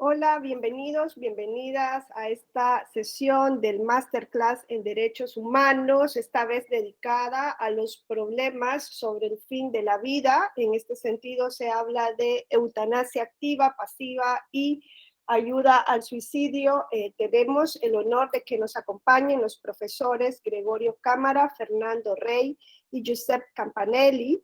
Hola, bienvenidos, bienvenidas a esta sesión del Masterclass en Derechos Humanos, esta vez dedicada a los problemas sobre el fin de la vida. En este sentido se habla de eutanasia activa, pasiva y ayuda al suicidio. Tenemos el honor de que nos acompañen los profesores Gregorio Cámara, Fernando Rey y Giuseppe Campanelli.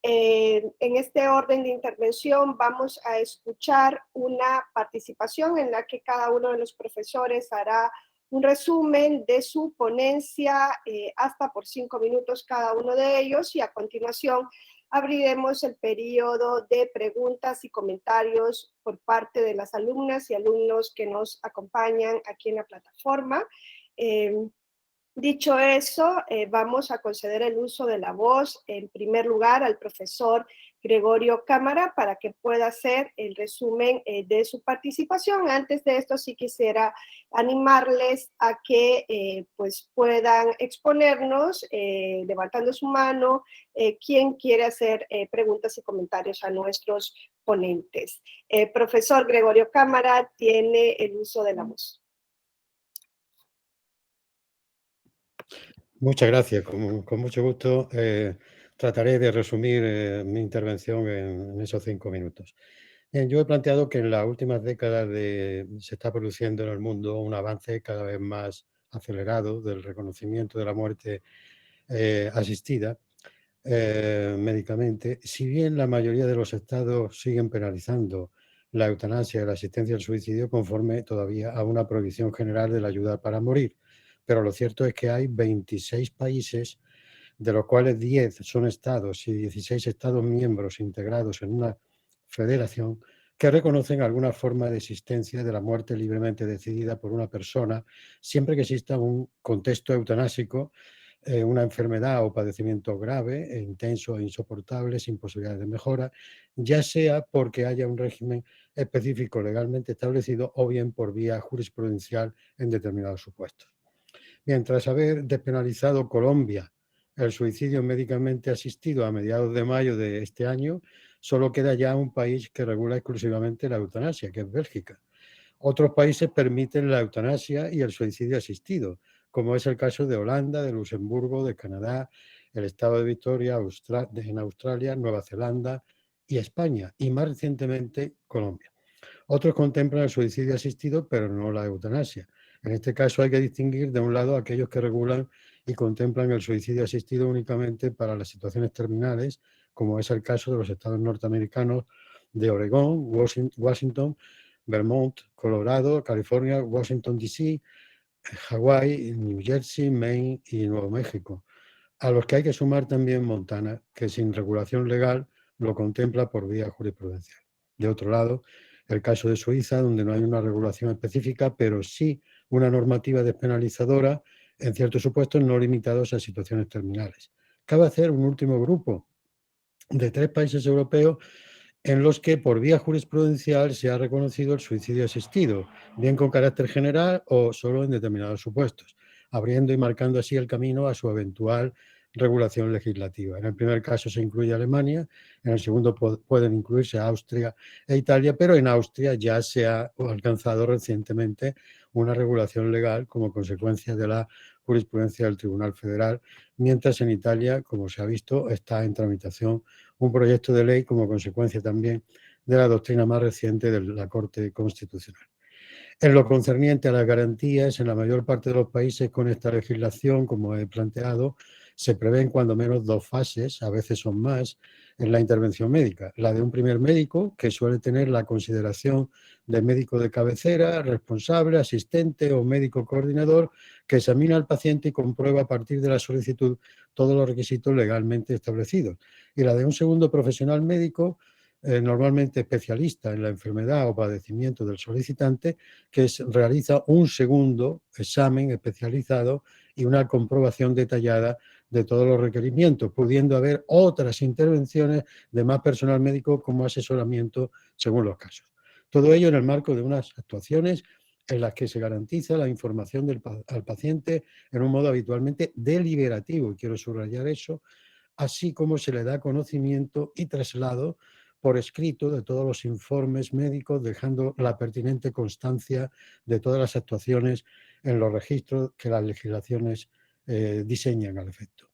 En este orden de intervención vamos a escuchar una participación en la que cada uno de los profesores hará un resumen de su ponencia, hasta por 5 minutos cada uno de ellos, y a continuación abriremos el periodo de preguntas y comentarios por parte de las alumnas y alumnos que nos acompañan aquí en la plataforma. Dicho eso, vamos a conceder el uso de la voz en primer lugar al profesor Gregorio Cámara para que pueda hacer el resumen de su participación. Antes de esto, sí quisiera animarles a que pues puedan exponernos levantando su mano quien quiere hacer preguntas y comentarios a nuestros ponentes. Profesor Gregorio Cámara tiene el uso de la voz. Muchas gracias. Con mucho gusto trataré de resumir mi intervención en esos 5 minutos. Bien, yo he planteado que en las últimas décadas se está produciendo en el mundo un avance cada vez más acelerado del reconocimiento de la muerte asistida médicamente. Si bien la mayoría de los estados siguen penalizando la eutanasia y la asistencia al suicidio conforme todavía a una prohibición general de la ayuda para morir. Pero lo cierto es que hay 26 países, de los cuales 10 son estados y 16 estados miembros integrados en una federación, que reconocen alguna forma de existencia de la muerte libremente decidida por una persona, siempre que exista un contexto eutanásico, una enfermedad o padecimiento grave, intenso e insoportable, sin posibilidades de mejora, ya sea porque haya un régimen específico legalmente establecido o bien por vía jurisprudencial en determinados supuestos. Bien, tras haber despenalizado Colombia el suicidio médicamente asistido a mediados de mayo de este año, solo queda ya un país que regula exclusivamente la eutanasia, que es Bélgica. Otros países permiten la eutanasia y el suicidio asistido, como es el caso de Holanda, de Luxemburgo, de Canadá, el estado de Victoria, en Australia, Nueva Zelanda y España, y más recientemente Colombia. Otros contemplan el suicidio asistido, pero no la eutanasia. En este caso hay que distinguir de un lado aquellos que regulan y contemplan el suicidio asistido únicamente para las situaciones terminales, como es el caso de los estados norteamericanos de Oregón, Washington, Vermont, Colorado, California, Washington, D.C., Hawái, New Jersey, Maine y Nuevo México, a los que hay que sumar también Montana, que sin regulación legal lo contempla por vía jurisprudencial. De otro lado, el caso de Suiza, donde no hay una regulación específica, pero sí una normativa despenalizadora en ciertos supuestos no limitados a situaciones terminales. Cabe hacer un último grupo de 3 países europeos en los que por vía jurisprudencial se ha reconocido el suicidio asistido, bien con carácter general o solo en determinados supuestos, abriendo y marcando así el camino a su eventual regulación legislativa. En el primer caso se incluye Alemania, en el segundo pueden incluirse Austria e Italia, pero en Austria ya se ha alcanzado recientemente una regulación legal como consecuencia de la jurisprudencia del Tribunal Federal, mientras en Italia, como se ha visto, está en tramitación un proyecto de ley como consecuencia también de la doctrina más reciente de la Corte Constitucional. En lo concerniente a las garantías, en la mayor parte de los países con esta legislación, como he planteado, se prevén cuando menos 2 fases, a veces son más, en la intervención médica. La de un primer médico, que suele tener la consideración de médico de cabecera, responsable, asistente o médico coordinador, que examina al paciente y comprueba a partir de la solicitud todos los requisitos legalmente establecidos. Y la de un segundo profesional médico, normalmente especialista en la enfermedad o padecimiento del solicitante, que realiza un segundo examen especializado y una comprobación detallada de todos los requerimientos, pudiendo haber otras intervenciones de más personal médico como asesoramiento según los casos. Todo ello en el marco de unas actuaciones en las que se garantiza la información al paciente en un modo habitualmente deliberativo, y quiero subrayar eso, así como se le da conocimiento y traslado por escrito de todos los informes médicos, dejando la pertinente constancia de todas las actuaciones en los registros que las legislaciones diseñan al efecto.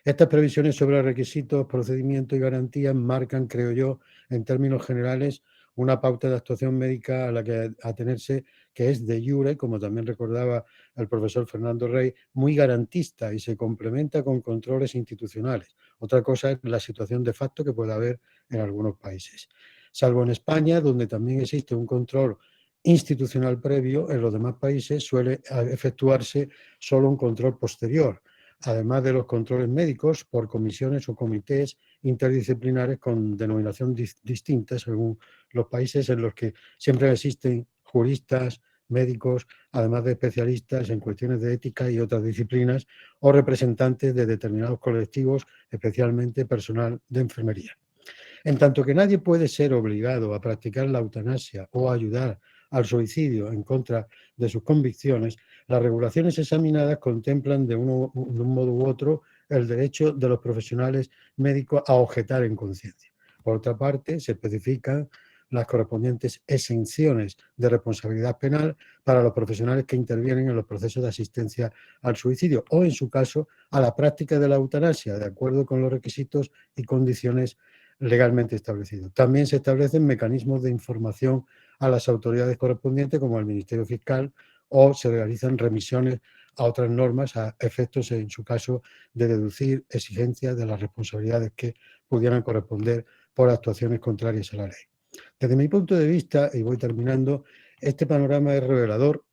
Estas previsiones sobre requisitos, procedimientos y garantías marcan, creo yo, en términos generales, una pauta de actuación médica a la que atenerse, que es de jure, como también recordaba el profesor Fernando Rey, muy garantista y se complementa con controles institucionales. Otra cosa es la situación de facto que puede haber en algunos países. Salvo en España, donde también existe un control institucional previo, en los demás países suele efectuarse solo un control posterior, además de los controles médicos por comisiones o comités interdisciplinares con denominación distinta según los países en los que siempre existen juristas, médicos, además de especialistas en cuestiones de ética y otras disciplinas, o representantes de determinados colectivos, especialmente personal de enfermería. En tanto que nadie puede ser obligado a practicar la eutanasia o a ayudar al suicidio en contra de sus convicciones, las regulaciones examinadas contemplan de un modo u otro el derecho de los profesionales médicos a objetar en conciencia. Por otra parte, se especifican las correspondientes exenciones de responsabilidad penal para los profesionales que intervienen en los procesos de asistencia al suicidio o, en su caso, a la práctica de la eutanasia, de acuerdo con los requisitos y condiciones legalmente establecidos. También se establecen mecanismos de información a las autoridades correspondientes, como el Ministerio Fiscal, o se realizan remisiones a otras normas a efectos, en su caso, de deducir exigencias de las responsabilidades que pudieran corresponder por actuaciones contrarias a la ley. Desde mi punto de vista, y voy terminando, este panorama es revelador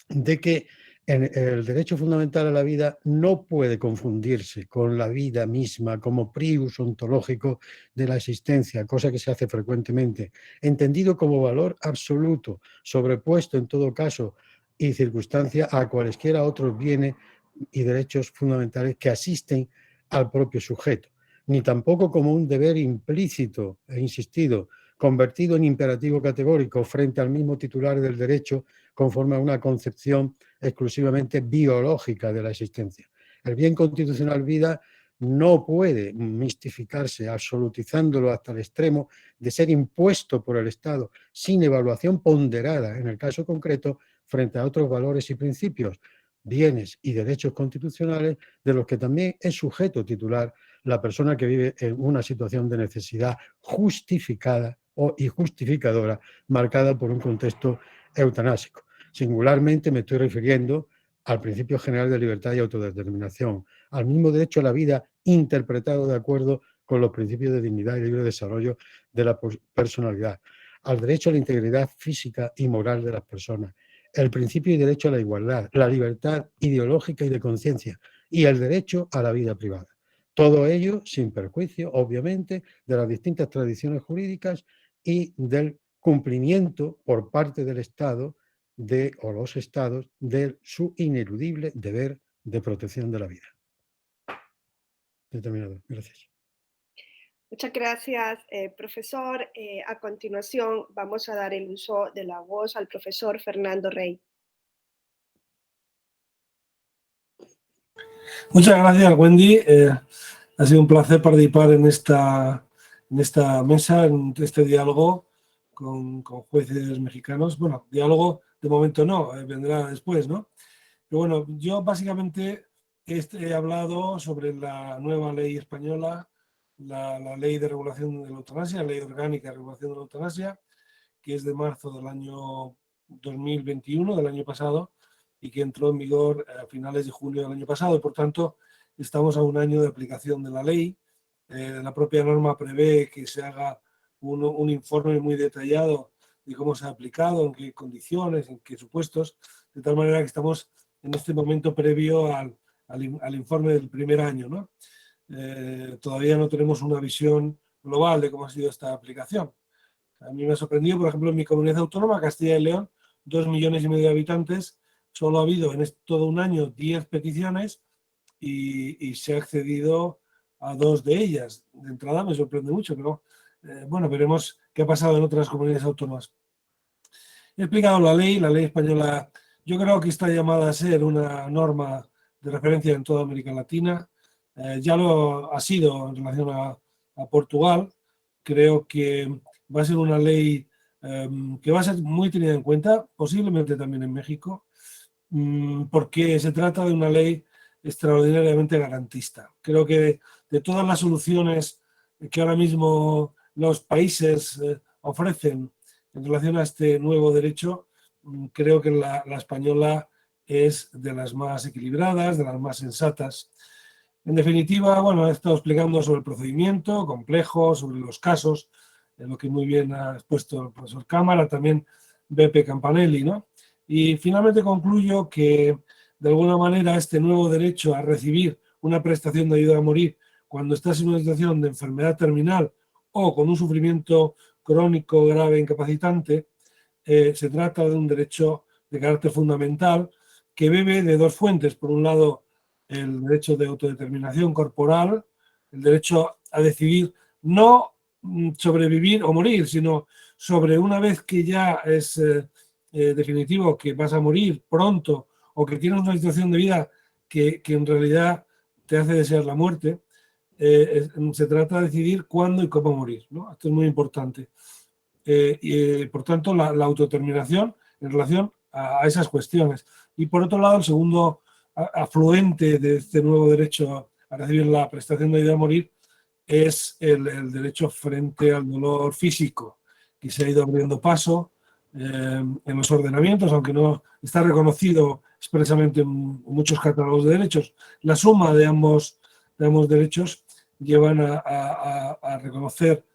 de que el derecho fundamental a la vida no puede confundirse con la vida misma como prius ontológico de la existencia, cosa que se hace frecuentemente, entendido como valor absoluto, sobrepuesto en todo caso y circunstancia a cualesquiera otros bienes y derechos fundamentales que asisten al propio sujeto, ni tampoco como un deber implícito e insistido, convertido en imperativo categórico frente al mismo titular del derecho conforme a una concepción exclusivamente biológica de la existencia. El bien constitucional vida no puede mistificarse absolutizándolo hasta el extremo de ser impuesto por el Estado sin evaluación ponderada, en el caso concreto, frente a otros valores y principios, bienes y derechos constitucionales de los que también es sujeto titular la persona que vive en una situación de necesidad justificada y justificadora marcada por un contexto eutanásico. Singularmente me estoy refiriendo al principio general de libertad y autodeterminación, al mismo derecho a la vida interpretado de acuerdo con los principios de dignidad y libre desarrollo de la personalidad, al derecho a la integridad física y moral de las personas, el principio y derecho a la igualdad, la libertad ideológica y de conciencia y el derecho a la vida privada. Todo ello sin perjuicio, obviamente, de las distintas tradiciones jurídicas y del cumplimiento por parte del Estado o los Estados de su ineludible deber de protección de la vida. Determinado. Gracias. Muchas gracias, profesor. A continuación, vamos a dar el uso de la voz al profesor Fernando Rey. Muchas gracias, Wendy. Ha sido un placer participar en esta mesa, en este diálogo con jueces mexicanos. Bueno, diálogo de momento no, vendrá después, ¿no? Pero bueno, yo básicamente he hablado sobre la nueva ley española, la ley de regulación de la eutanasia, la ley orgánica de regulación de la eutanasia, que es de marzo del año 2021, del año pasado, y que entró en vigor a finales de julio del año pasado. Y por tanto, estamos a un año de aplicación de la ley. La propia norma prevé que se haga un informe muy detallado de cómo se ha aplicado, en qué condiciones, en qué supuestos, de tal manera que estamos en este momento previo al informe del primer año, ¿no? Todavía no tenemos una visión global de cómo ha sido esta aplicación. A mí me ha sorprendido, por ejemplo, en mi comunidad autónoma, Castilla y León, 2,5 millones de habitantes, solo ha habido en todo un año 10 peticiones y se ha accedido a 2 de ellas. De entrada me sorprende mucho, pero bueno, veremos qué ha pasado en otras comunidades autónomas. He explicado la ley española. Yo creo que está llamada a ser una norma de referencia en toda América Latina. Ya lo ha sido en relación a Portugal. creo que va a ser una ley que va a ser muy tenida en cuenta, posiblemente también en México, porque se trata de una ley extraordinariamente garantista. Creo que de todas las soluciones que ahora mismo los países ofrecen en relación a este nuevo derecho, creo que la española es de las más equilibradas, de las más sensatas. En definitiva, bueno, he estado explicando sobre el procedimiento complejo, sobre los casos, lo que muy bien ha expuesto el profesor Cámara, también Beppe Campanelli, ¿no? Y finalmente concluyo que, de alguna manera, este nuevo derecho a recibir una prestación de ayuda a morir cuando estás en una situación de enfermedad terminal o con un sufrimiento crónico, grave, incapacitante, se trata de un derecho de carácter fundamental que bebe de dos fuentes. Por un lado, el derecho de autodeterminación corporal, el derecho a decidir no sobrevivir o morir, sino sobre una vez que ya es definitivo que vas a morir pronto o que tienes una situación de vida que en realidad te hace desear la muerte, se trata de decidir cuándo y cómo morir, ¿no? Esto es muy importante. Por tanto, la autodeterminación en relación a esas cuestiones. Y por otro lado, el segundo afluente de este nuevo derecho a recibir la prestación de ayuda a morir es el derecho frente al dolor físico, que se ha ido abriendo paso en los ordenamientos, aunque no está reconocido expresamente en muchos catálogos de derechos. La suma de ambos derechos llevan a reconocer,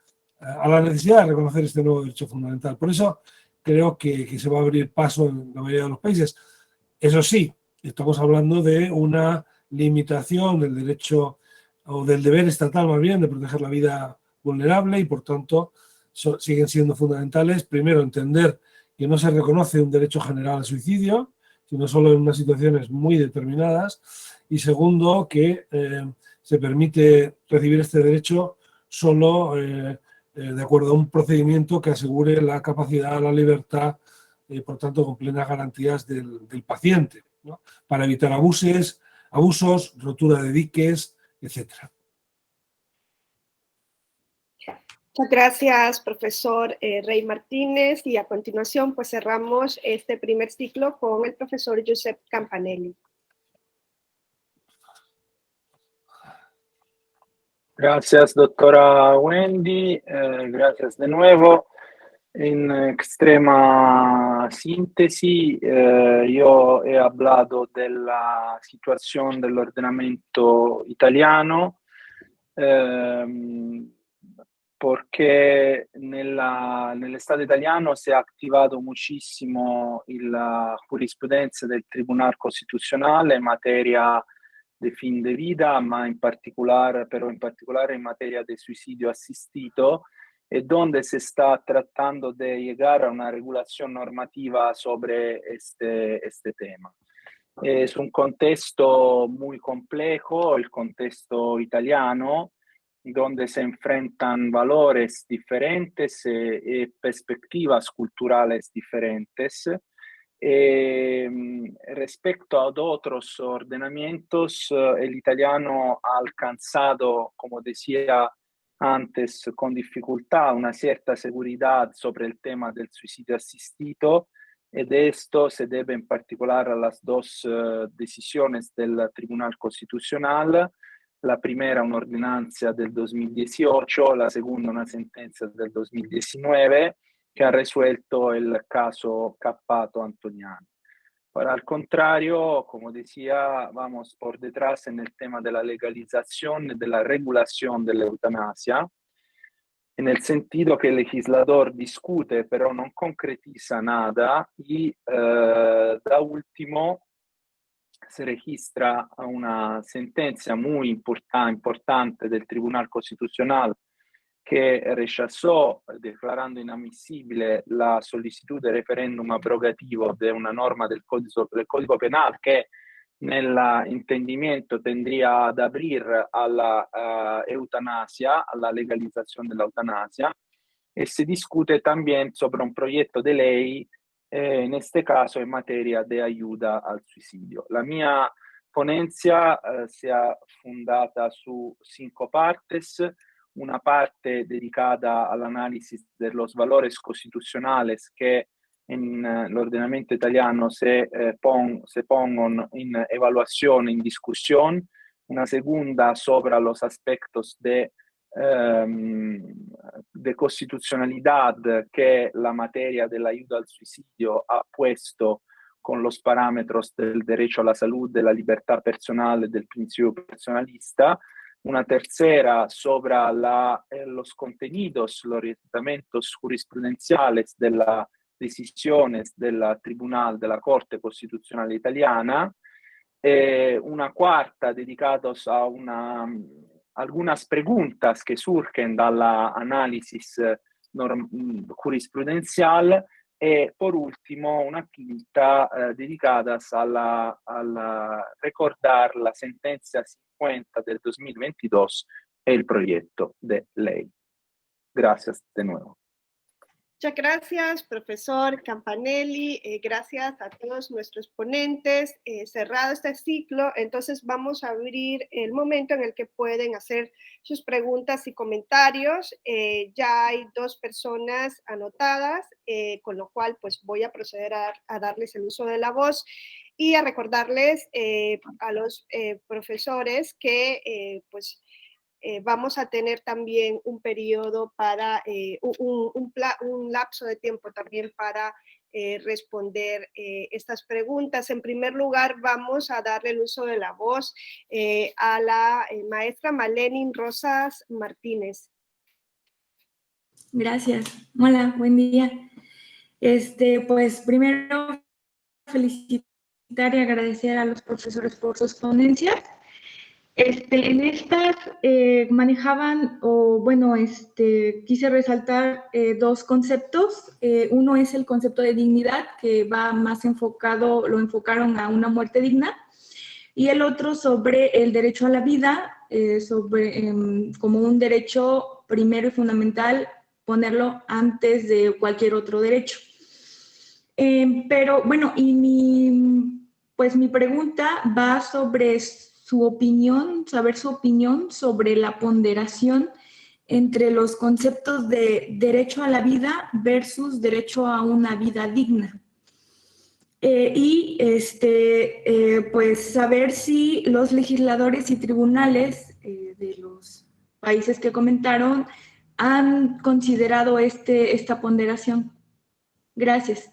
a la necesidad de reconocer este nuevo derecho fundamental. Por eso creo que se va a abrir paso en la mayoría de los países. Eso sí, estamos hablando de una limitación del derecho o del deber estatal más bien de proteger la vida vulnerable y por tanto siguen siendo fundamentales, primero, entender que no se reconoce un derecho general al suicidio, sino solo en unas situaciones muy determinadas, y segundo, que se permite recibir este derecho solo de acuerdo a un procedimiento que asegure la capacidad, la libertad, por tanto, con plenas garantías del paciente, ¿no? Para evitar abusos, rotura de diques, etcétera. Muchas gracias, profesor Rey Martínez. Y a continuación, pues cerramos este primer ciclo con el profesor Josep Campanelli. Gracias, doctora Wendy. Gracias de nuevo. En extrema síntesis, yo he hablado de la situación del ordenamiento italiano, porque nel Stato italiano si è attivato moltissimo la giurisprudenza del Tribunale Costituzionale in materia di fin de vida, ma in particolare in materia di suicidio assistito, e donde se está tratando de llegar a una regulación normativa sobre este tema. Es un contexto muy complejo, el contexto italiano, donde se enfrentan valores diferentes y perspectivas culturales diferentes. Respecto a otros ordenamientos, el italiano ha alcanzado, como decía antes, con dificultad una cierta seguridad sobre el tema del suicidio asistido, y de esto se debe en particular a las dos decisiones del Tribunal Constitucional. La primera una ordenanza del 2018, la segunda una sentencia del 2019 que ha resuelto el caso Cappato Antoniani. Ahora, al contrario, como decía, vamos por detrás en el tema de la legalización y de la regulación de la eutanasia, en el sentido que el legislador discute pero no concretiza nada y da último se registra una sentencia muy importante del Tribunal Constitucional que rechazó, declarando inadmisible la solicitud de referéndum abrogativo de una norma del Código Penal que nell'intendimento tendría ad abrir a la eutanasia, a la legalización de la eutanasia, y se discute también sobre un proyecto de ley, en este caso en materia de ayuda al suicidio. La mia ponencia se ha fundata su 5 partes. una parte dedicada all'analisi de los valores constitucionales que en el ordenamiento italiano se pongan en evaluación, en discusión, una segunda sobre los aspectos de constitucionalidad que la materia de la ayuda al suicidio ha puesto con los parámetros del derecho a la salud, de la libertad personal y del principio personalista. Una tercera sobre los contenidos, los orientamientos jurisprudenciales de las decisiones del Tribunal de la Corte Constitucional Italiana. Una cuarta dedicada a algunas preguntas que surgen dall'análisis jurisprudencial, e por último una quinta dedicada a recordar la sentencia 50 del 2022 e il proyecto de ley. Gracias de nuevo. Muchas gracias, profesor Campanelli. Gracias a todos nuestros ponentes. Cerrado este ciclo, entonces vamos a abrir el momento en el que pueden hacer sus preguntas y comentarios. Ya hay 2 personas anotadas, con lo cual pues voy a proceder a darles el uso de la voz y a recordarles a los profesores que vamos a tener también un periodo para, un lapso de tiempo también para responder estas preguntas. En primer lugar, vamos a darle el uso de la voz a la maestra Maleni Rosas Martínez. Gracias. Hola, buen día. Pues primero felicitar y agradecer a los profesores por sus ponencias. En estas manejaban, quise resaltar 2 conceptos. Uno es el concepto de dignidad, que va más enfocado, lo enfocaron a una muerte digna, y el otro sobre el derecho a la vida, como un derecho primero y fundamental, ponerlo antes de cualquier otro derecho. Pero bueno, y mi pregunta va sobre su opinión, saber su opinión sobre la ponderación entre los conceptos de derecho a la vida versus derecho a una vida digna. Pues saber si los legisladores y tribunales de los países que comentaron han considerado esta ponderación. Gracias.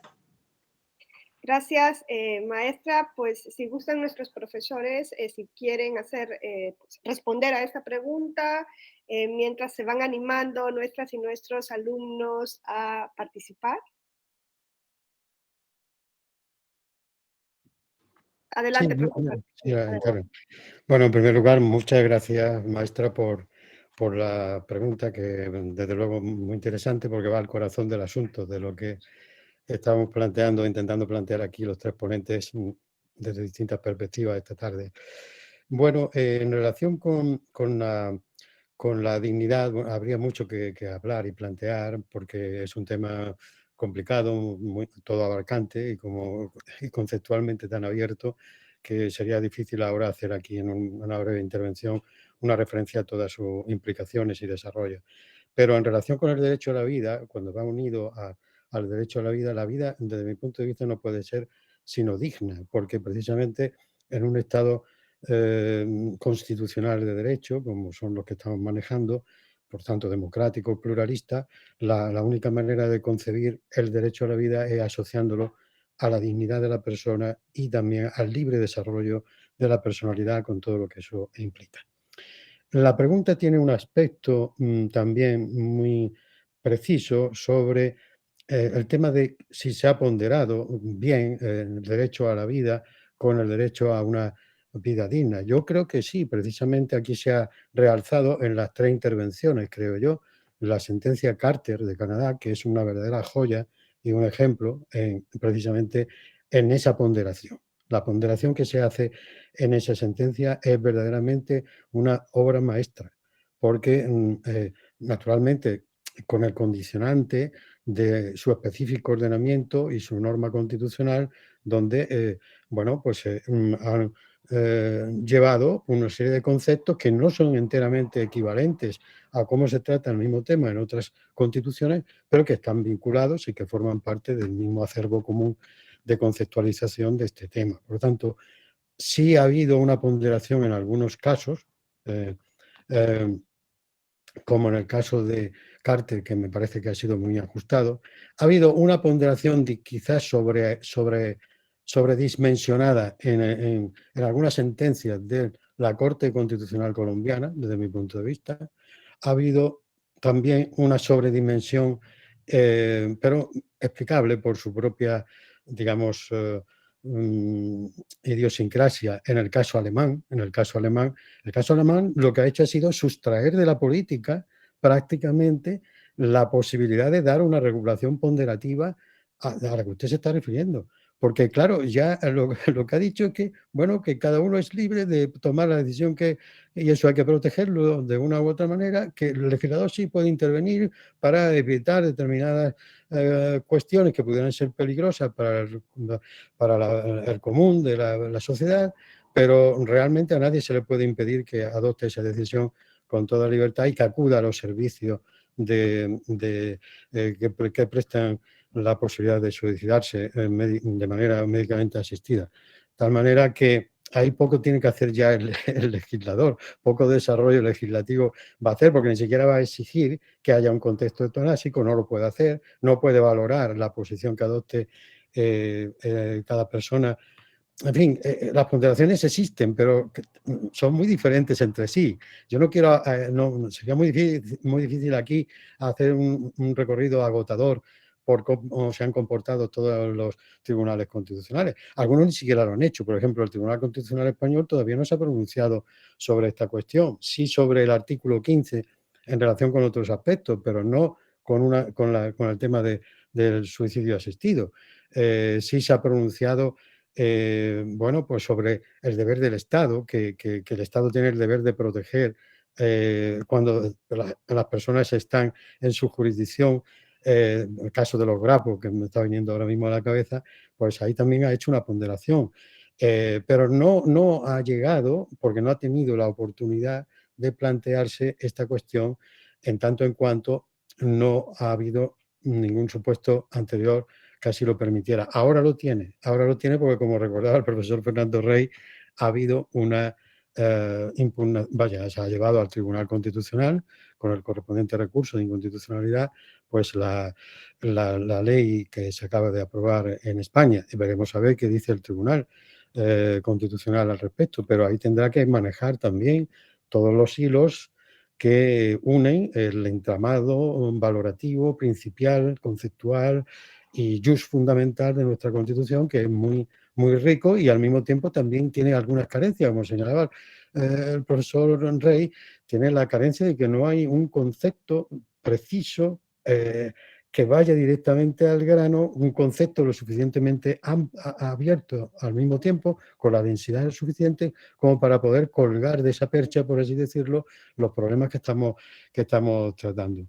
Gracias, maestra. Pues si gustan nuestros profesores, si quieren responder a esta pregunta, mientras se van animando nuestras y nuestros alumnos a participar. Adelante, profesor. Sí, claro. Bueno, en primer lugar, muchas gracias, maestra, por la pregunta, que desde luego muy interesante, porque va al corazón del asunto, de lo que estamos intentando plantear aquí los 3 ponentes desde distintas perspectivas esta tarde. Bueno, en relación con la dignidad, bueno, habría mucho que hablar y plantear, porque es un tema complicado, muy todo abarcante y conceptualmente tan abierto, que sería difícil ahora hacer aquí en una breve intervención una referencia a todas sus implicaciones y desarrollo. Pero en relación con el derecho a la vida, cuando va unido al derecho a la vida, desde mi punto de vista, no puede ser sino digna, porque precisamente en un Estado constitucional de derecho, como son los que estamos manejando, por tanto democrático, pluralista, la única manera de concebir el derecho a la vida es asociándolo a la dignidad de la persona y también al libre desarrollo de la personalidad, con todo lo que eso implica. La pregunta tiene un aspecto también muy preciso sobre el tema de si se ha ponderado bien el derecho a la vida con el derecho a una vida digna. Yo creo que sí, precisamente aquí se ha realzado en las 3 intervenciones, creo yo, la sentencia Carter de Canadá, que es una verdadera joya y un ejemplo precisamente en esa ponderación. La ponderación que se hace en esa sentencia es verdaderamente una obra maestra, porque naturalmente con el condicionante de su específico ordenamiento y su norma constitucional, donde llevado una serie de conceptos que no son enteramente equivalentes a cómo se trata el mismo tema en otras constituciones, pero que están vinculados y que forman parte del mismo acervo común de conceptualización de este tema. Por lo tanto, sí ha habido una ponderación en algunos casos, como en el caso de Carter, que me parece que ha sido muy ajustado. Ha habido una ponderación quizás sobredimensionada en algunas sentencias de la Corte Constitucional Colombiana, desde mi punto de vista. Ha habido también una sobredimensión, pero explicable por su propia, digamos, idiosincrasia en el caso alemán. El caso alemán lo que ha hecho ha sido sustraer de la política prácticamente la posibilidad de dar una regulación ponderativa a la que usted se está refiriendo. Porque, claro, ya lo que ha dicho es que, bueno, que cada uno es libre de tomar la decisión que, y eso hay que protegerlo de una u otra manera, que el legislador sí puede intervenir para evitar determinadas cuestiones que pudieran ser peligrosas para el común de la sociedad, pero realmente a nadie se le puede impedir que adopte esa decisión con toda libertad y que acuda a los servicios que prestan la posibilidad de suicidarse de manera médicamente asistida. De tal manera que ahí poco tiene que hacer ya el legislador, poco desarrollo legislativo va a hacer, porque ni siquiera va a exigir que haya un contexto eutanásico, no lo puede hacer, no puede valorar la posición que adopte cada persona. En fin, las ponderaciones existen, pero son muy diferentes entre sí. Yo no quiero, sería muy difícil aquí hacer un recorrido agotador por cómo se han comportado todos los tribunales constitucionales. Algunos ni siquiera lo han hecho. Por ejemplo, el Tribunal Constitucional Español todavía no se ha pronunciado sobre esta cuestión. Sí sobre el artículo 15 en relación con otros aspectos, pero no con el tema del suicidio asistido. Sí se ha pronunciado bueno, pues sobre el deber del Estado, que el Estado tiene el deber de proteger cuando las personas están en su jurisdicción. El caso de los grapos, que me está viniendo ahora mismo a la cabeza, pues ahí también ha hecho una ponderación. Pero no ha llegado, porque no ha tenido la oportunidad de plantearse esta cuestión en tanto en cuanto no ha habido ningún supuesto anterior que así lo permitiera. Ahora lo tiene porque, como recordaba el profesor Fernando Rey, ha habido una impugnación, se ha llevado al Tribunal Constitucional con el correspondiente recurso de inconstitucionalidad, pues la ley que se acaba de aprobar en España. Y veremos a ver qué dice el Tribunal Constitucional al respecto, pero ahí tendrá que manejar también todos los hilos que unen el entramado valorativo, principial, conceptual y jus fundamental de nuestra Constitución, que es muy rico y al mismo tiempo también tiene algunas carencias, como señalaba el profesor Rey, tiene la carencia de que no hay un concepto preciso que vaya directamente al grano, un concepto lo suficientemente abierto al mismo tiempo, con la densidad suficiente como para poder colgar de esa percha, por así decirlo, los problemas que estamos tratando.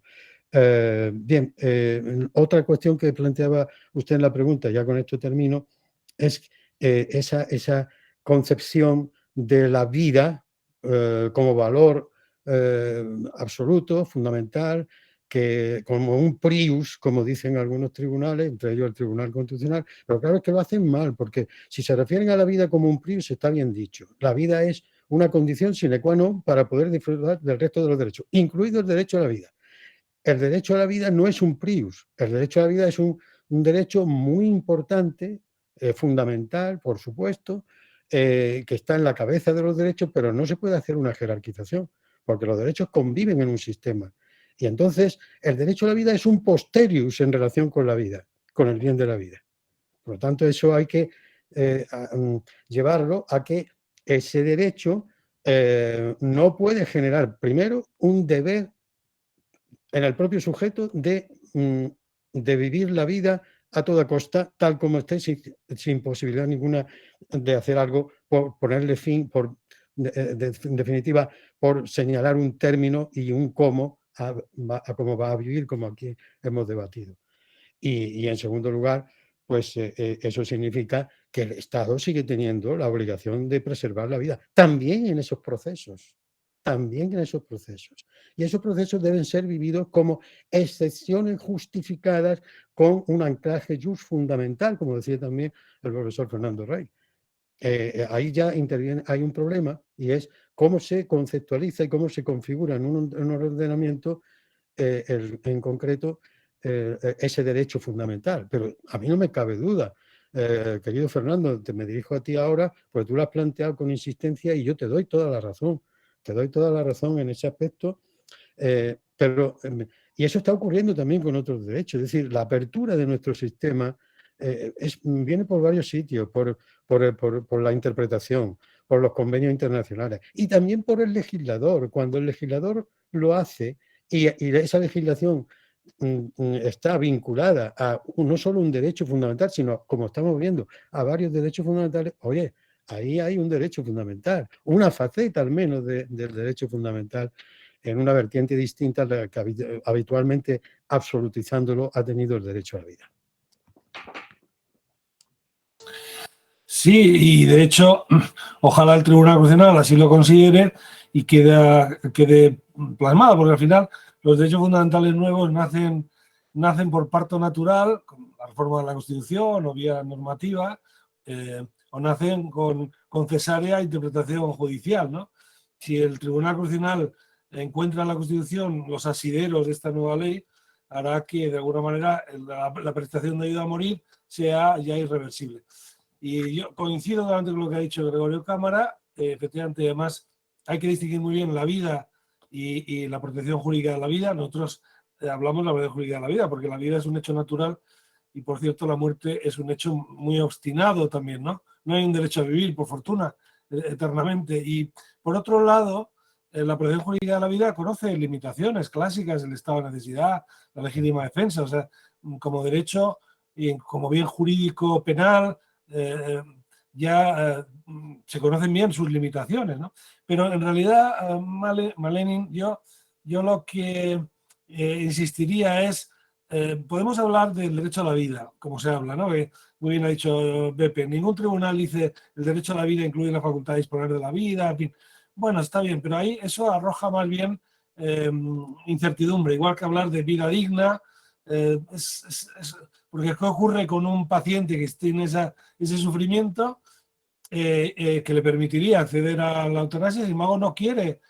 Bien, otra cuestión que planteaba usted en la pregunta, ya con esto termino, es esa concepción de la vida como valor absoluto, fundamental, que como un prius, como dicen algunos tribunales, entre ellos el Tribunal Constitucional, pero claro, es que lo hacen mal, porque si se refieren a la vida como un prius, está bien dicho. La vida es una condición sine qua non para poder disfrutar del resto de los derechos, incluido el derecho a la vida. El derecho a la vida no es un prius, el derecho a la vida es un derecho muy importante, fundamental, por supuesto, que está en la cabeza de los derechos, pero no se puede hacer una jerarquización, porque los derechos conviven en un sistema. Y entonces el derecho a la vida es un posterius en relación con la vida, con el bien de la vida. Por lo tanto, eso hay que llevarlo a que ese derecho no puede generar, primero, un deber en el propio sujeto de vivir la vida a toda costa, tal como esté, sin posibilidad ninguna de hacer algo por ponerle fin, en definitiva, por señalar un término y un cómo a cómo va a vivir, como aquí hemos debatido. Y en segundo lugar, pues eso significa que el Estado sigue teniendo la obligación de preservar la vida, también en esos procesos. También en esos procesos. Y esos procesos deben ser vividos como excepciones justificadas con un anclaje just fundamental, como decía también el profesor Fernando Rey. Ahí ya interviene, hay un problema, y es cómo se conceptualiza y cómo se configura en un ordenamiento en concreto ese derecho fundamental. Pero a mí no me cabe duda, querido Fernando, me dirijo a ti ahora, porque tú lo has planteado con insistencia y yo te doy toda la razón. Te doy toda la razón en ese aspecto, y eso está ocurriendo también con otros derechos. Es decir, la apertura de nuestro sistema viene por varios sitios, por la interpretación, por los convenios internacionales y también por el legislador. Cuando el legislador lo hace y esa legislación está vinculada a no solo un derecho fundamental, sino, como estamos viendo, a varios derechos fundamentales, oye, ahí hay un derecho fundamental, una faceta al menos del derecho fundamental en una vertiente distinta a la que habitualmente, absolutizándolo, ha tenido el derecho a la vida. Sí, y de hecho, ojalá el Tribunal Constitucional así lo considere y quede plasmado, porque al final los derechos fundamentales nuevos nacen por parto natural, con la reforma de la Constitución o vía normativa, o nacen con cesárea interpretación judicial, ¿no? Si el Tribunal Constitucional encuentra en la Constitución los asideros de esta nueva ley, hará que de alguna manera la prestación de ayuda a morir sea ya irreversible. Y yo coincido totalmente con lo que ha dicho Gregorio Cámara. Efectivamente, además, hay que distinguir muy bien la vida y la protección jurídica de la vida. Nosotros hablamos de la protección jurídica de la vida, porque la vida es un hecho natural y, por cierto, la muerte es un hecho muy obstinado también, ¿no? No hay un derecho a vivir, por fortuna, eternamente. Y, por otro lado, la protección jurídica de la vida conoce limitaciones clásicas, el estado de necesidad, la legítima defensa, o sea, como derecho y como bien jurídico penal, ya se conocen bien sus limitaciones, ¿no? Pero en realidad, Malenin, yo lo que insistiría es, podemos hablar del derecho a la vida, como se habla, ¿no? Que muy bien ha dicho Pepe, ningún tribunal dice el derecho a la vida incluye la facultad de disponer de la vida, en fin. Bueno, está bien, pero ahí eso arroja más bien incertidumbre, igual que hablar de vida digna, porque ¿qué ocurre con un paciente que tiene ese sufrimiento que le permitiría acceder a la eutanasia y sin embargo no quiere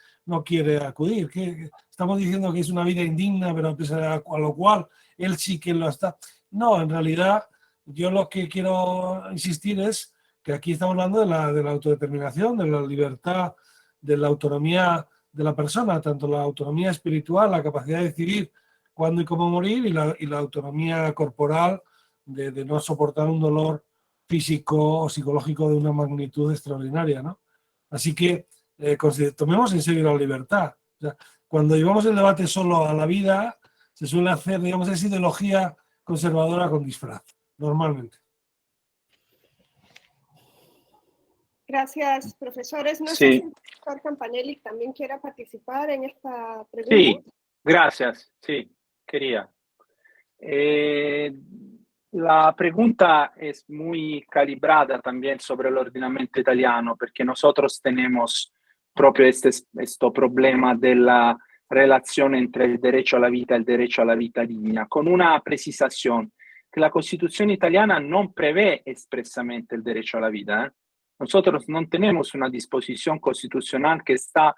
acudir? ¿Qué? Estamos diciendo que es una vida indigna, pero a lo cual él sí que lo está. No, en realidad yo lo que quiero insistir es que aquí estamos hablando de la autodeterminación, de la libertad, de la autonomía de la persona, tanto la autonomía espiritual, la capacidad de decidir cuándo y cómo morir, y la autonomía corporal de no soportar un dolor físico o psicológico de una magnitud extraordinaria, ¿no? Así que tomemos en serio la libertad. O sea, cuando llevamos el debate solo a la vida, se suele hacer, digamos, esa ideología conservadora con disfraz, normalmente. Gracias, profesores. No sé si el profesor Campanelli también quiera participar en esta pregunta. Sí, gracias. Sí, quería. La pregunta es muy calibrada también sobre el ordenamiento italiano, porque nosotros tenemos propio este problema de la relación entre el derecho a la vida y el derecho a la vida digna, con una precisación, que la Constitución italiana no prevé expresamente el derecho a la vida. Nosotros no tenemos una disposición constitucional que está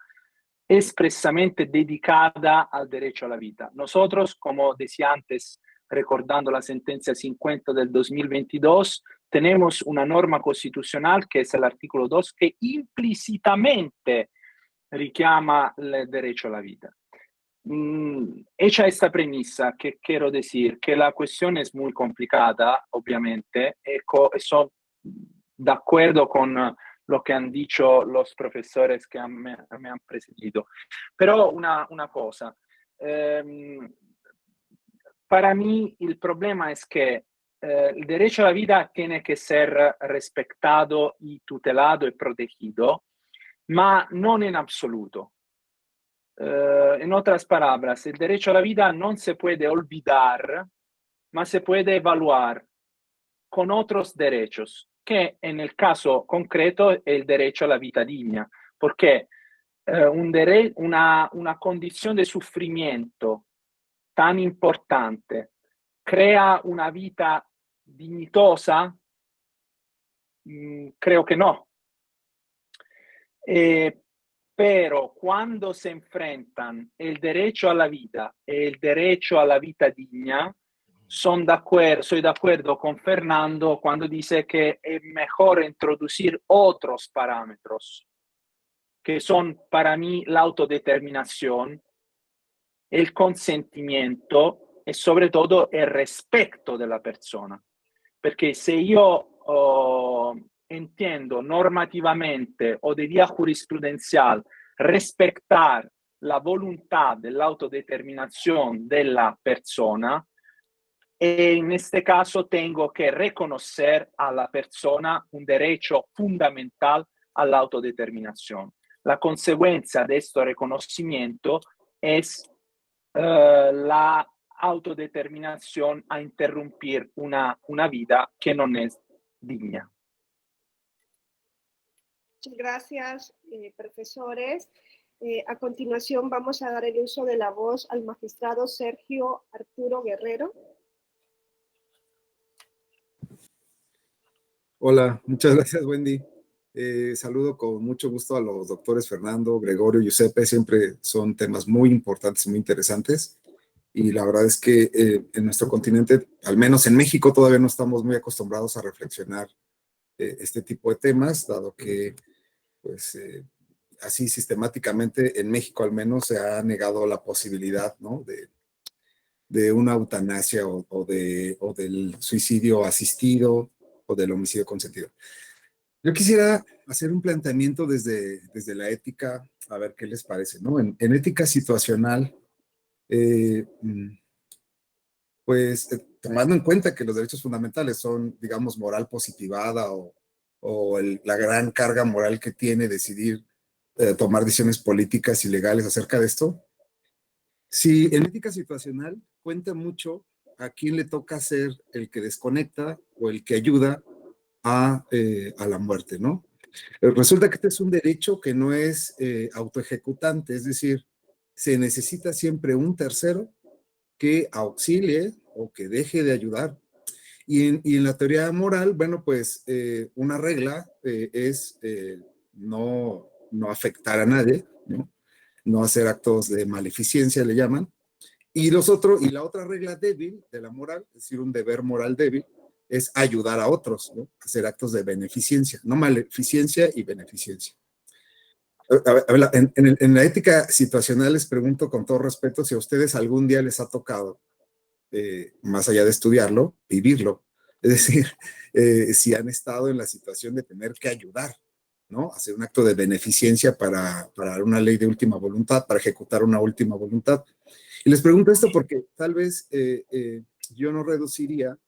expresamente dedicada al derecho a la vida. Nosotros, como decía antes, recordando la sentencia 50 del 2022, tenemos una norma constitucional que es el artículo 2 que implícitamente richiama el derecho a la vida. Hecha esta premisa, que quiero decir que la cuestión es muy complicada, obviamente, y soy de acuerdo con lo que han dicho los profesores que me han precedido. Pero una cosa, para mí el problema es que el derecho a la vida tiene que ser respetado y tutelado y protegido, ma non en absoluto. En otras palabras, el derecho a la vida no se puede olvidar, ma se puede evaluar con otros derechos que en el caso concreto es el derecho a la vida digna, porque una condición de sufrimiento tan importante crea una vida dignitosa. Creo que no. Pero cuando se enfrentan el derecho a la vida y el derecho a la vida digna, soy de acuerdo con Fernando cuando dice que es mejor introducir otros parámetros, que son para mí la autodeterminación, el consentimiento y sobre todo el respeto de la persona. Porque si yo entiendo normativamente o de vía jurisprudencial respetar la voluntad de la autodeterminación de la persona, en este caso tengo que reconocer a la persona un derecho fundamental a la autodeterminación. La consecuencia de este reconocimiento es la autodeterminación a interrumpir una vida que no es digna. Muchas gracias, profesores. A continuación vamos a dar el uso de la voz al magistrado Sergio Arturo Guerrero. Hola, muchas gracias, Wendy. Saludo con mucho gusto a los doctores Fernando, Gregorio, Giuseppe. Siempre son temas muy importantes, muy interesantes. Y la verdad es que en nuestro continente, al menos en México, todavía no estamos muy acostumbrados a reflexionar este tipo de temas, dado que, pues, así sistemáticamente en México al menos se ha negado la posibilidad, ¿no?, de una eutanasia o del suicidio asistido o del homicidio consentido. Yo quisiera hacer un planteamiento desde la ética, a ver qué les parece, ¿no? En ética situacional, pues tomando en cuenta que los derechos fundamentales son, digamos, moral positivada o la gran carga moral que tiene decidir tomar decisiones políticas y legales acerca de esto, si en ética situacional cuenta mucho a quién le toca ser el que desconecta o el que ayuda a la muerte, ¿no? Resulta que este es un derecho que no es autoejecutante, es decir, se necesita siempre un tercero que auxilie o que deje de ayudar. Y en la teoría moral, bueno, pues una regla es no afectar a nadie, ¿no? No hacer actos de maleficencia, le llaman. Y la otra regla débil de la moral, es decir, un deber moral débil, es ayudar a otros, ¿no? Hacer actos de beneficencia, no maleficencia y beneficencia. En la ética situacional les pregunto con todo respeto si a ustedes algún día les ha tocado, más allá de estudiarlo, vivirlo. Es decir, si han estado en la situación de tener que ayudar, ¿no? Hacer un acto de beneficencia para una ley de última voluntad, para ejecutar una última voluntad. Y les pregunto esto porque tal vez yo no reduciría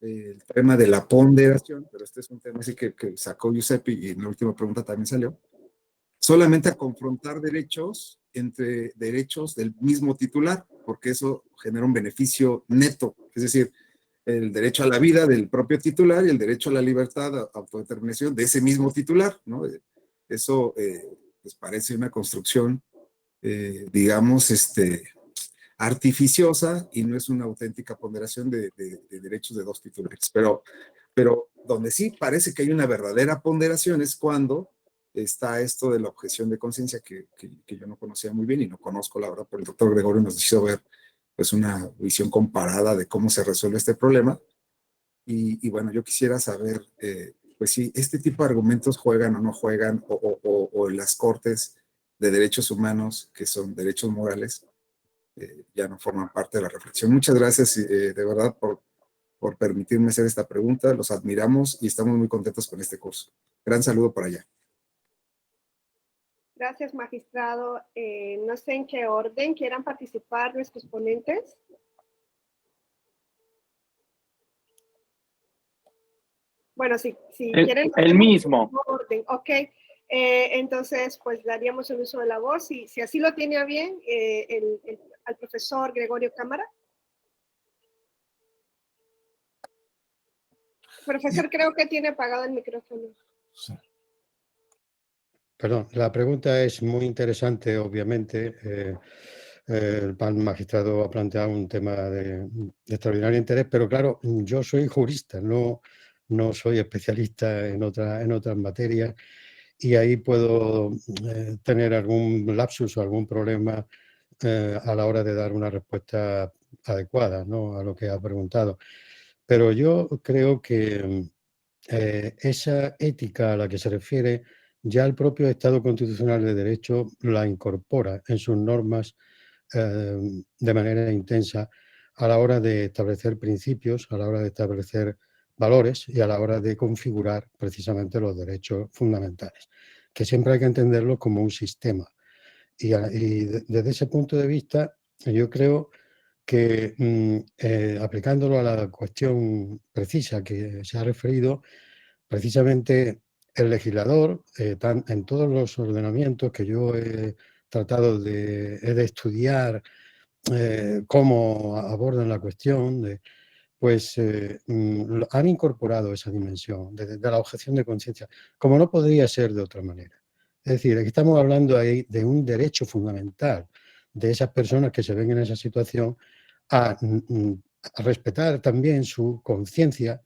el tema de la ponderación, pero este es un tema así que sacó Giuseppe y en la última pregunta también salió, solamente a confrontar derechos entre derechos del mismo titular, porque eso genera un beneficio neto, es decir, el derecho a la vida del propio titular y el derecho a la libertad, a autodeterminación de ese mismo titular, ¿no? Eso pues parece una construcción, digamos, artificiosa y no es una auténtica ponderación de derechos de dos titulares. Pero donde sí parece que hay una verdadera ponderación es cuando está esto de la objeción de conciencia que yo no conocía muy bien y no conozco, la verdad, pero el doctor Gregorio nos hizo ver pues una visión comparada de cómo se resuelve este problema. Y bueno, yo quisiera saber, pues si este tipo de argumentos juegan o no juegan, o en las cortes de derechos humanos, que son derechos morales, ya no forman parte de la reflexión. Muchas gracias de verdad por permitirme hacer esta pregunta. Los admiramos y estamos muy contentos con este curso. Gran saludo para allá. Gracias, magistrado. No sé en qué orden quieran participar nuestros ponentes. Bueno, si quieren... El mismo. Orden. Ok. Entonces, pues daríamos el uso de la voz. Si así lo tiene a bien al profesor Gregorio Cámara. Profesor, creo que tiene apagado el micrófono. Sí. Perdón, la pregunta es muy interesante, obviamente. El magistrado ha planteado un tema de extraordinario interés, pero claro, yo soy jurista, no soy especialista en otras materias, y ahí puedo tener algún lapsus o algún problema a la hora de dar una respuesta adecuada, ¿no?, a lo que ha preguntado. Pero yo creo que esa ética a la que se refiere, ya el propio Estado Constitucional de Derecho la incorpora en sus normas de manera intensa a la hora de establecer principios, a la hora de establecer valores y a la hora de configurar precisamente los derechos fundamentales, que siempre hay que entenderlos como un sistema. Y desde ese punto de vista, yo creo que aplicándolo a la cuestión precisa que se ha referido, precisamente el legislador, en todos los ordenamientos que yo he tratado de estudiar, cómo abordan la cuestión, pues han incorporado esa dimensión de la objeción de conciencia, como no podría ser de otra manera. Es decir, aquí estamos hablando ahí de un derecho fundamental de esas personas que se ven en esa situación a respetar también su conciencia,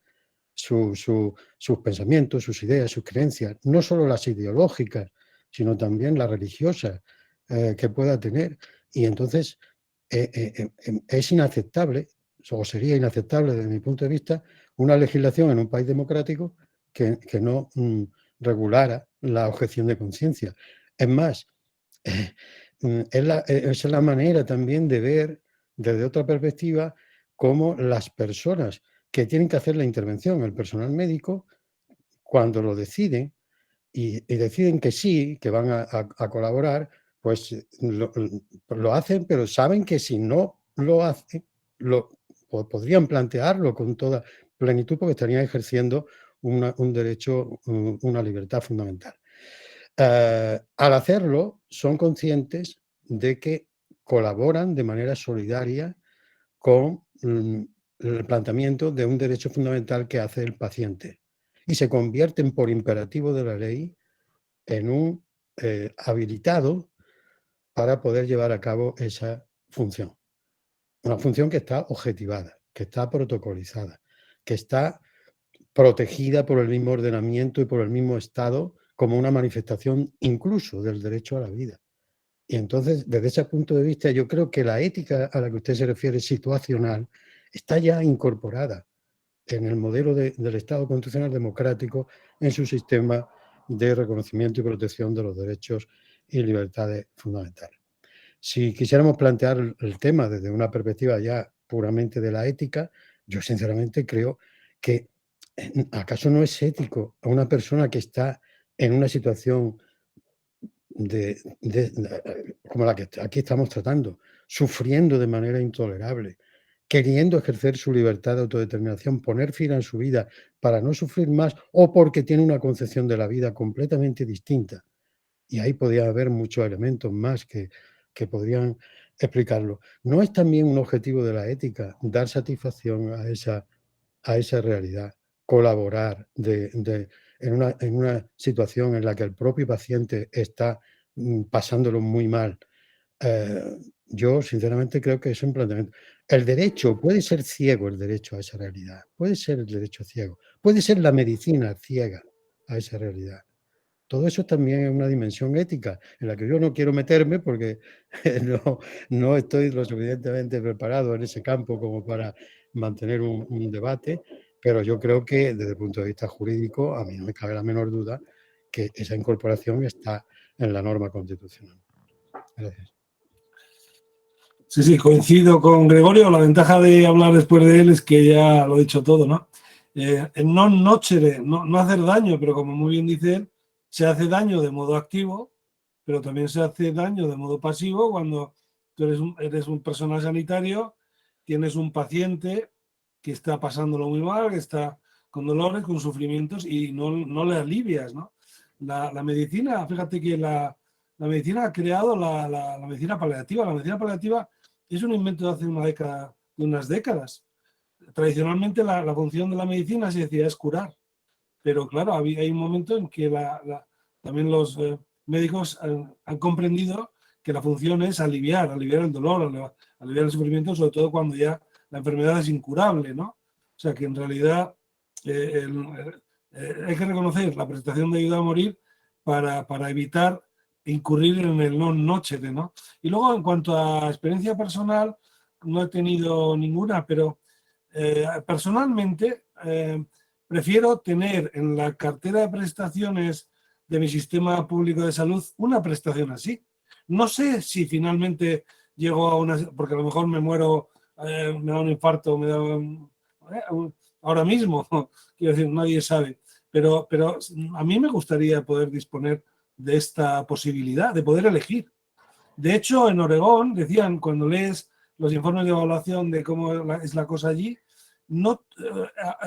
sus pensamientos, sus ideas, sus creencias, no solo las ideológicas, sino también las religiosas que pueda tener. Y entonces es inaceptable, o sería inaceptable desde mi punto de vista, una legislación en un país democrático que no regulara la objeción de conciencia. Es más, es la manera también de ver desde otra perspectiva cómo las personas que tienen que hacer la intervención, el personal médico, cuando lo deciden y deciden que sí, que van a colaborar, pues lo hacen, pero saben que si no lo hacen, podrían plantearlo con toda plenitud porque estarían ejerciendo un derecho, una libertad fundamental. Al hacerlo, son conscientes de que colaboran de manera solidaria con el planteamiento de un derecho fundamental que hace el paciente y se convierten por imperativo de la ley en un habilitado para poder llevar a cabo esa función. Una función que está objetivada, que está protocolizada, que está protegida por el mismo ordenamiento y por el mismo Estado como una manifestación incluso del derecho a la vida. Y entonces, desde ese punto de vista, yo creo que la ética a la que usted se refiere, situacional, está ya incorporada en el modelo del Estado constitucional democrático, en su sistema de reconocimiento y protección de los derechos y libertades fundamentales. Si quisiéramos plantear el tema desde una perspectiva ya puramente de la ética, yo sinceramente creo que ¿acaso no es ético a una persona que está en una situación como la que aquí estamos tratando, sufriendo de manera intolerable, queriendo ejercer su libertad de autodeterminación, poner fin a su vida para no sufrir más o porque tiene una concepción de la vida completamente distinta? Y ahí podría haber muchos elementos más que podrían explicarlo. ¿No es también un objetivo de la ética dar satisfacción a esa realidad, colaborar en una situación en la que el propio paciente está pasándolo muy mal? Yo sinceramente creo que es un planteamiento. El derecho puede ser ciego, el derecho a esa realidad, puede ser el derecho ciego, puede ser la medicina ciega a esa realidad. Todo eso también es una dimensión ética en la que yo no quiero meterme porque no estoy lo suficientemente preparado en ese campo como para mantener un debate, pero yo creo que desde el punto de vista jurídico a mí no me cabe la menor duda que esa incorporación está en la norma constitucional. Gracias. Sí, coincido con Gregorio. La ventaja de hablar después de él es que ya lo he dicho todo, ¿no? No hacer daño, pero como muy bien dice él, se hace daño de modo activo, pero también se hace daño de modo pasivo cuando tú eres un personal sanitario, tienes un paciente que está pasándolo muy mal, que está con dolores, con sufrimientos y no le alivias, ¿no? La medicina, fíjate que la medicina ha creado la medicina paliativa. La medicina paliativa es un invento de hace unas décadas. tradicionalmente la función de la medicina se decía es curar, pero claro, hay un momento en que también los médicos han comprendido que la función es aliviar el dolor, aliviar el sufrimiento, sobre todo cuando ya la enfermedad es incurable, ¿no? O sea que en realidad hay que reconocer la prestación de ayuda a morir para evitar incurrir en el non-nocere, ¿no? Y luego, en cuanto a experiencia personal, no he tenido ninguna, pero personalmente prefiero tener en la cartera de prestaciones de mi sistema público de salud una prestación así. No sé si finalmente llego a una, porque a lo mejor me muero, me da un infarto, me da ahora mismo, quiero decir, nadie sabe, pero a mí me gustaría poder disponer de esta posibilidad, de poder elegir. De hecho, en Oregón, decían, cuando lees los informes de evaluación de cómo es la cosa allí, no,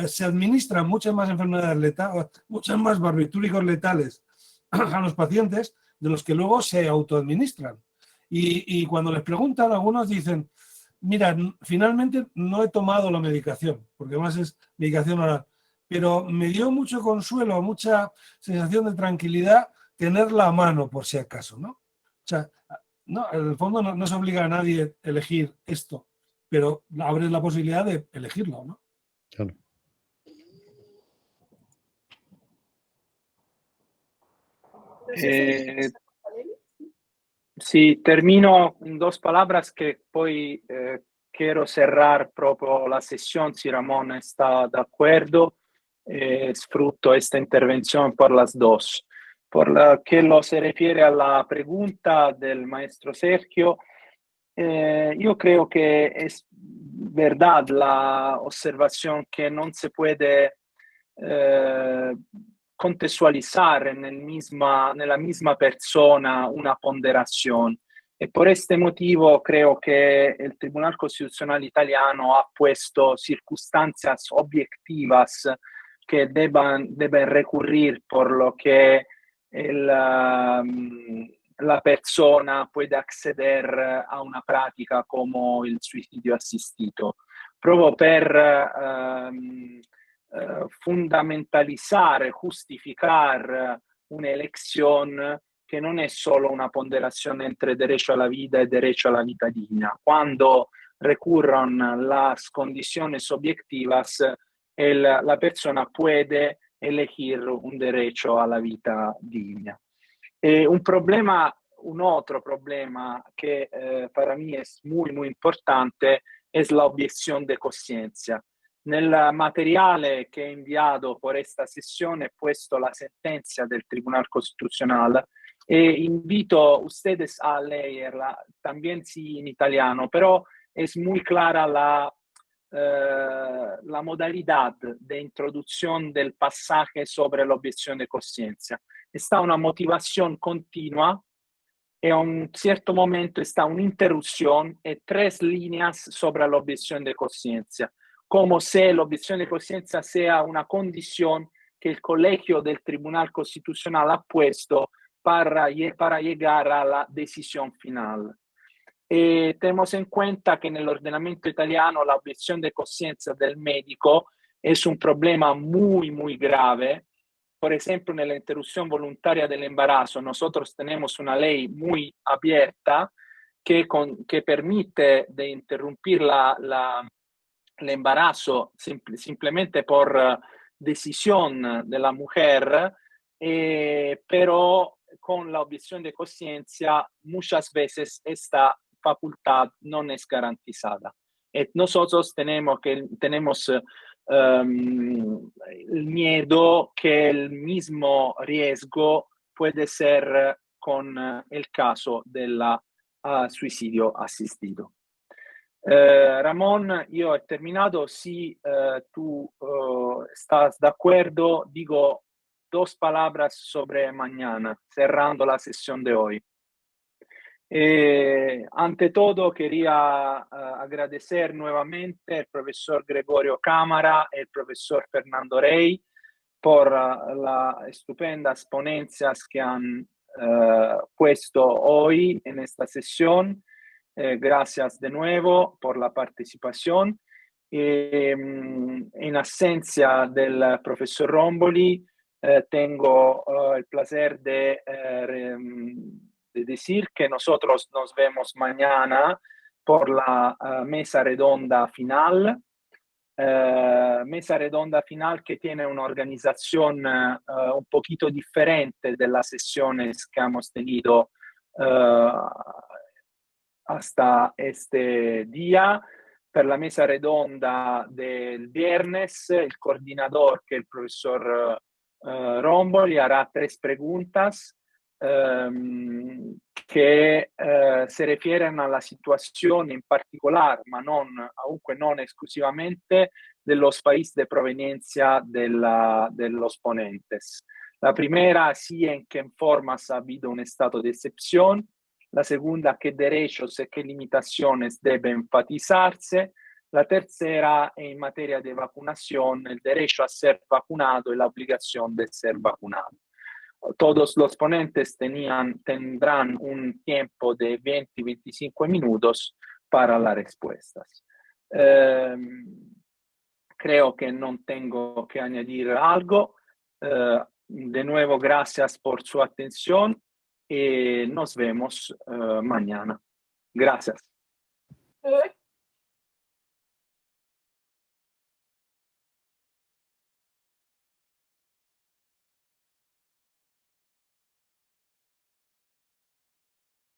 se administran muchas más enfermedades letales, muchas más barbitúricos letales a los pacientes de los que luego se autoadministran. Y cuando les preguntan, algunos dicen, mira, finalmente no he tomado la medicación, porque además es medicación oral, pero me dio mucho consuelo, mucha sensación de tranquilidad tenerla a mano por si acaso, ¿no? O sea, no, en el fondo no se obliga a nadie a elegir esto, pero abre la posibilidad de elegirlo, ¿no? Claro. Sì, termino in dos palabras que poi quiero cerrar proprio la sesión, si Ramón está de acuerdo. Sfrutto esta intervención por las dos. Por la que lo se refiere a la pregunta del maestro Sergio, yo creo que es verdad la observación que no se puede contextualizar en la misma persona una ponderación. Y por este motivo creo que el Tribunal Constitucional italiano ha puesto circunstancias objetivas que deben recurrir por lo que la persona puede acceder a una práctica como il suicidio assistito, proprio per fundamentalizar, justificar una elección que no es solo una ponderación entre derecho a la vida y derecho a la vida digna. Cuando recurren las condiciones objetivas, la persona puede elegir un derecho a la vida digna. Un otro problema que para mí es muy, muy importante es la objeción de conciencia. Nel materiale che è inviato per questa sessione è puesto la sentenza del Tribunal Constitucional e invito ustedes a leerla, también sí en italiano, pero es muy clara la modalidad de introducción del pasaje sobre la objeción de conciencia. Está una motivación continua e a un cierto momento está una interrupción y 3 líneas sobre la objeción de conciencia, como si la objeción de conciencia sea una condición que el colegio del Tribunal Constitucional ha puesto para llegar a la decisión final. Tenemos en cuenta que en el ordenamiento italiano la objeción de conciencia del médico es un problema muy, muy grave. Por ejemplo, en la interrupción voluntaria del embarazo, nosotros tenemos una ley muy abierta que permite de interrumpir el embarazo simplemente por decisión de la mujer, pero con la objeción de conciencia muchas veces esta facultad no es garantizada. Nosotros tenemos el miedo que el mismo riesgo puede ser con el caso del suicidio asistido. Ramón, yo he terminado. Si tú estás de acuerdo, digo 2 palabras sobre mañana, cerrando la sesión de hoy. Ante todo, quería agradecer nuevamente al profesor Gregorio Cámara y al profesor Fernando Rey por las estupendas ponencias que han puesto hoy en esta sesión. Gracias de nuevo por la participación En ausencia del profesor Romboli, tengo el placer de decir que nosotros nos vemos mañana por la mesa redonda final. Mesa redonda final que tiene una organización un poquito diferente de las sesiones que hemos tenido hasta este día. Per la mesa redonda del viernes, el coordinador, que es el profesor Romboli, hará 3 preguntas che si refieren alla situazione in particolare, ma comunque non esclusivamente, de los países de proveniencia de los ponentes. La primera, si en qué formas ha habido un estado de excepción. La segunda, qué derechos y qué limitaciones debe enfatizarse. La tercera, en materia de vacunación, el derecho a ser vacunado y la obligación de ser vacunado. Todos los ponentes tendrán un tiempo de 20-25 minutos para las respuestas. Creo que no tengo que añadir algo. De nuevo, gracias por su atención y nos vemos mañana. Gracias.